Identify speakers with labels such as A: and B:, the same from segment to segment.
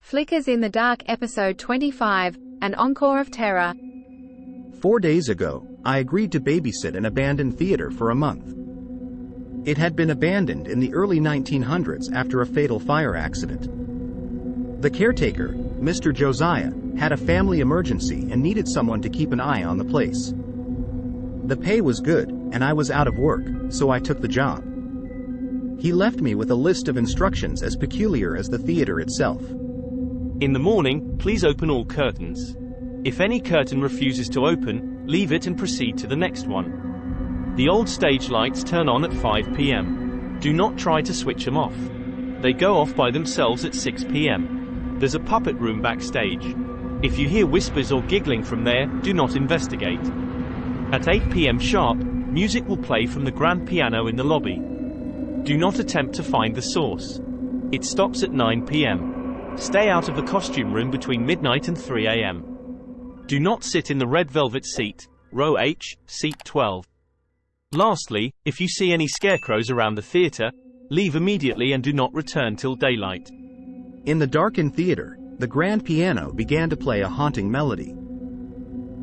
A: Flickers in the Dark Episode 25, an encore of terror.
B: 4 days ago, I agreed to babysit an abandoned theater for a month. It had been abandoned in the early 1900s after a fatal fire accident. The caretaker, Mr. Josiah, had a family emergency and needed someone to keep an eye on the place. The pay was good, and I was out of work, so I took the job. He left me with a list of instructions as peculiar as the theater itself.
C: In the morning, please open all curtains. If any curtain refuses to open, leave it and proceed to the next one. The old stage lights turn on at 5 p.m. Do not try to switch them off. They go off by themselves at 6 p.m. There's a puppet room backstage. If you hear whispers or giggling from there, do not investigate. At 8 p.m. sharp, music will play from the grand piano in the lobby. Do not attempt to find the source. It stops at 9 p.m. Stay out of the costume room between midnight and 3 a.m. Do not sit in the red velvet seat, row H, seat 12. Lastly, if you see any scarecrows around the theater, leave immediately and do not return till daylight.
B: In the darkened theater, the grand piano began to play a haunting melody.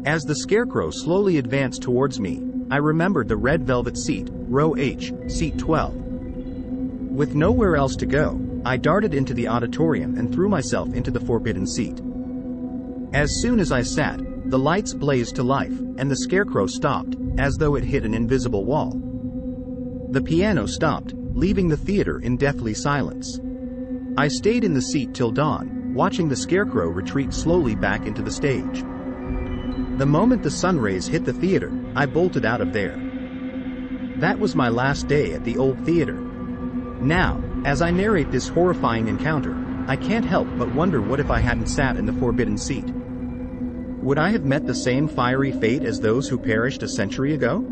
B: As the scarecrow slowly advanced towards me, I remembered the red velvet seat, row H, seat 12. With nowhere else to go, I darted into the auditorium and threw myself into the forbidden seat. As soon as I sat, the lights blazed to life, and the scarecrow stopped, as though it hit an invisible wall. The piano stopped, leaving the theater in deathly silence. I stayed in the seat till dawn, watching the scarecrow retreat slowly back into the stage. The moment the sun rays hit the theater, I bolted out of there. That was my last day at the old theater. Now, as I narrate this horrifying encounter, I can't help but wonder what if I hadn't sat in the forbidden seat. Would I have met the same fiery fate as those who perished a century ago?